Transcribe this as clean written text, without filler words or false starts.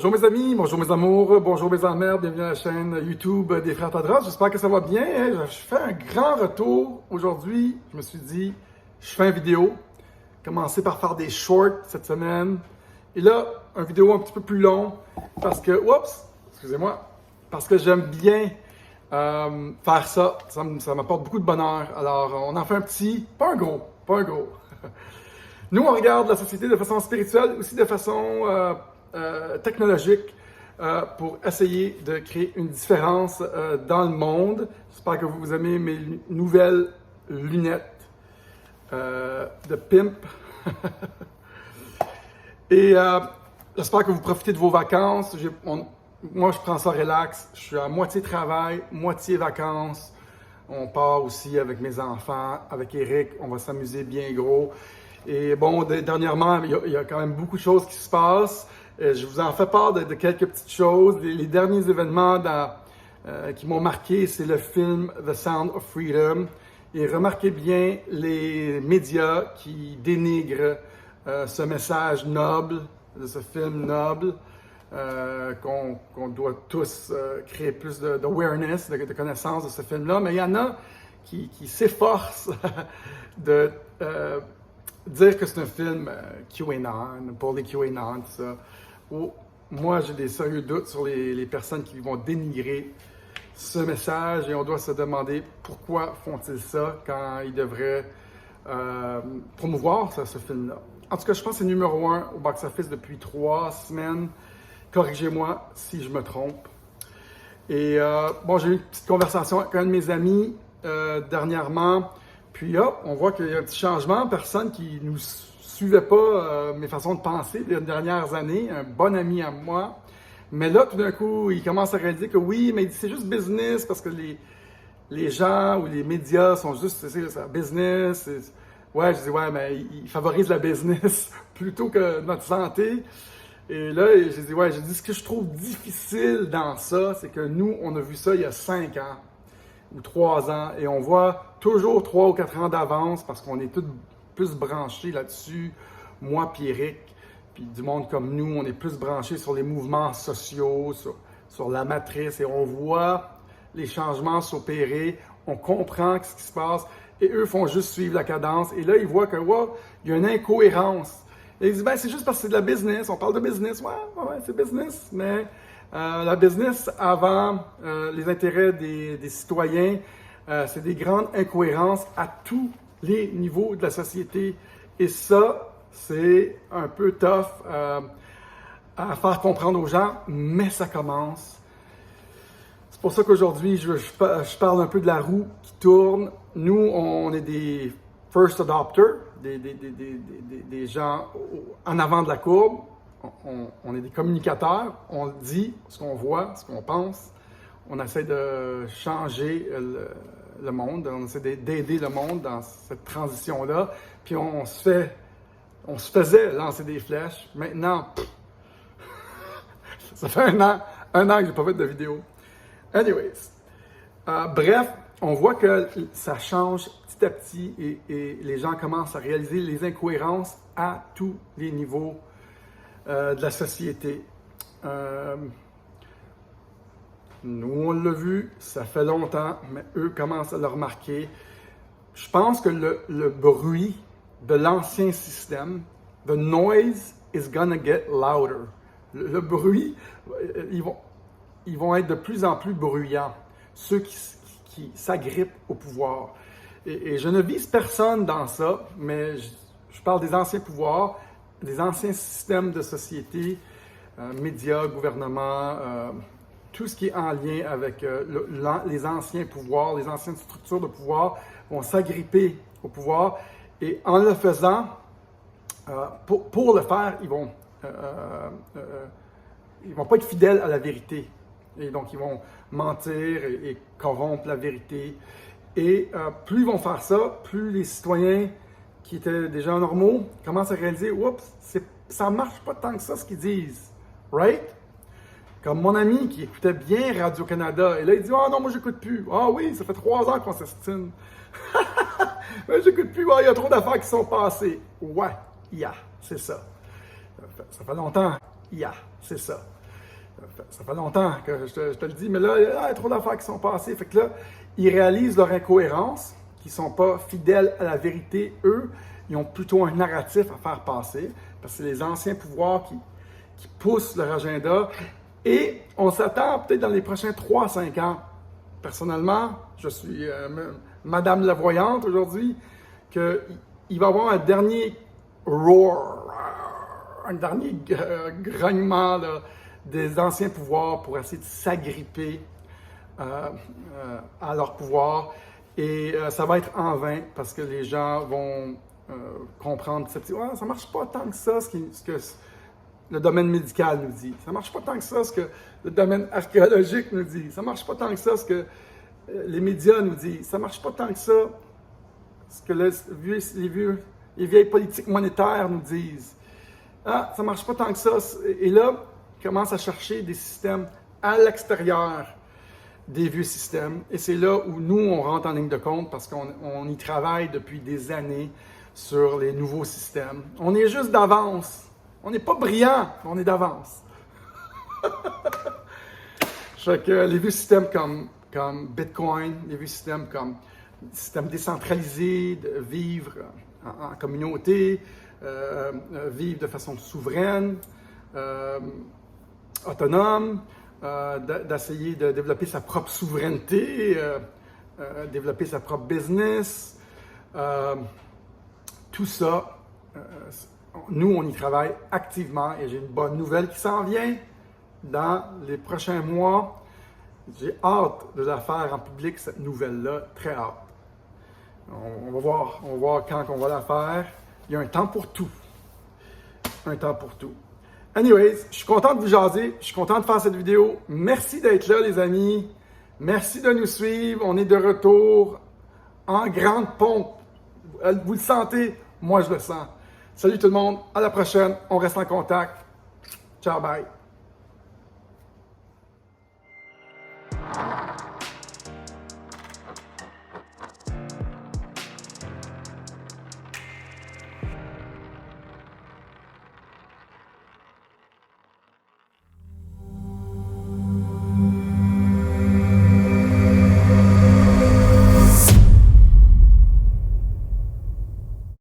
Bonjour mes amis, bonjour mes amours, bonjour mes amours, bienvenue à la chaîne YouTube des Frères Tadros. J'espère que ça va bien. Je fais un grand retour aujourd'hui. Je me suis dit, je fais une vidéo. Commencer par faire des shorts cette semaine. Et là, une vidéo un petit peu plus long parce que, excusez-moi, parce que j'aime bien faire ça. Ça m'apporte beaucoup de bonheur. Alors, on en fait un petit, pas un gros. Nous, on regarde la société de façon spirituelle, aussi de façon technologique pour essayer de créer une différence dans le monde. J'espère que vous aimez mes nouvelles lunettes de pimp. Et j'espère que vous profitez de vos vacances. Moi, je prends ça relax. Je suis à moitié travail, moitié vacances. On part aussi avec mes enfants, avec Eric. On va s'amuser bien gros. Et bon, dernièrement, il y a quand même beaucoup de choses qui se passent. Je vous en fais part de quelques petites choses. Les derniers événements qui m'ont marqué, c'est le film The Sound of Freedom. Et remarquez bien les médias qui dénigrent ce message noble, de ce film noble, qu'on doit tous créer plus d'awareness, de connaissance de ce film-là. Mais il y en a qui s'efforcent de dire que c'est un film QAnon, pour les QAnon, tout ça. Moi, j'ai des sérieux doutes sur les personnes qui vont dénigrer ce message et on doit se demander pourquoi font-ils ça quand ils devraient promouvoir ce film-là. En tout cas, je pense que c'est numéro 1 au box-office depuis 3 semaines. Corrigez-moi si je me trompe. Et bon, j'ai eu une petite conversation avec un de mes amis dernièrement. Puis on voit qu'il y a un petit changement. Personne qui nous suivait pas mes façons de penser les dernières années. Un bon ami à moi. Mais là, tout d'un coup, il commence à réaliser que oui, mais c'est juste business parce que les gens ou les médias sont juste, c'est business. Ouais, je dis, ouais, mais ils favorisent la business plutôt que notre santé. Et là, j'ai dit, ce que je trouve difficile dans ça, c'est que nous, on a vu ça il y a 5 ans ou 3 ans et on voit toujours 3 ou 4 ans d'avance parce qu'on est tous plus branchés là-dessus. Moi, puis Eric, puis du monde comme nous, on est plus branchés sur les mouvements sociaux, sur la matrice et on voit les changements s'opérer, on comprend ce qui se passe et eux font juste suivre la cadence et là, ils voient que, wow, il y a une incohérence. Et ils disent, ben, c'est juste parce que c'est de la business, on parle de business, ouais, c'est business, mais la business avant les intérêts des citoyens, c'est des grandes incohérences à tous les niveaux de la société. Et ça, c'est un peu tough à faire comprendre aux gens, mais ça commence. C'est pour ça qu'aujourd'hui, je parle un peu de la roue qui tourne. Nous, on est des first adopters, des gens en avant de la courbe. On est des communicateurs, on dit ce qu'on voit, ce qu'on pense. On essaie de changer le monde, on essaie d'aider le monde dans cette transition-là. Puis on se faisait lancer des flèches. Maintenant, ça fait un an que j'ai pas fait de vidéo. Anyways, bref, on voit que ça change petit à petit et les gens commencent à réaliser les incohérences à tous les niveaux de la société. Nous, on l'a vu, ça fait longtemps, mais eux commencent à le remarquer. Je pense que le bruit de l'ancien système, the noise is gonna get louder. Le bruit, ils vont être de plus en plus bruyants, ceux qui s'agrippent au pouvoir. Et je ne vise personne dans ça, mais je parle des anciens pouvoirs, des anciens systèmes de société, médias, gouvernements, tout ce qui est en lien avec les anciens pouvoirs, les anciennes structures de pouvoir vont s'agripper au pouvoir et en le faisant, pour le faire, ils vont pas être fidèles à la vérité. Et donc, ils vont mentir et corrompre la vérité. Et plus ils vont faire ça, plus les citoyens qui étaient déjà normaux commencent à réaliser, oups, ça marche pas tant que ça ce qu'ils disent. Right? Comme mon ami qui écoutait bien Radio-Canada, et là il dit, ah non, moi j'écoute plus. Ah oui, ça fait 3 ans qu'on s'estime. Mais j'écoute plus, il y a trop d'affaires qui sont passées. Ouais, c'est ça. Ça fait longtemps, c'est ça. Ça fait longtemps que je te le dis, mais là, il y a trop d'affaires qui sont passées. Fait que là, ils réalisent leur incohérence, qu'ils ne sont pas fidèles à la vérité. Eux, ils ont plutôt un narratif à faire passer, parce que c'est les anciens pouvoirs qui poussent leur agenda. Et on s'attend peut-être dans les prochains 3 à 5 ans. Personnellement, je suis Madame la Voyante aujourd'hui, qu'il va y avoir un dernier roar, un dernier grognement là, des anciens pouvoirs pour essayer de s'agripper à leur pouvoir. Et ça va être en vain parce que les gens vont comprendre ça ne marche pas tant que ça ce que le domaine médical nous dit. Ça ne marche pas tant que ça ce que le domaine archéologique nous dit. Ça ne marche pas tant que ça ce que les médias nous disent. Ça ne marche pas tant que ça ce que les vieilles politiques monétaires nous disent. Ah, ça ne marche pas tant que ça. Et là, ils commencent à chercher des systèmes à l'extérieur des vieux systèmes. Et c'est là où nous, on rentre en ligne de compte parce qu'on y travaille depuis des années sur les nouveaux systèmes. On est juste d'avance. On n'est pas brillant, on est d'avance. Fait que les vieux systèmes comme Bitcoin, les vieux systèmes comme système décentralisé, de vivre en communauté, vivre de façon souveraine, autonome, d'essayer de développer sa propre souveraineté, développer sa propre business. Tout ça, nous, on y travaille activement et j'ai une bonne nouvelle qui s'en vient dans les prochains mois. J'ai hâte de la faire en public, cette nouvelle-là, très hâte. On va voir quand on va la faire. Il y a un temps pour tout. Un temps pour tout. Anyways, je suis content de vous jaser. Je suis content de faire cette vidéo. Merci d'être là, les amis. Merci de nous suivre. On est de retour en grande pompe. Vous le sentez? Moi, je le sens. Salut tout le monde. À la prochaine. On reste en contact. Ciao, bye.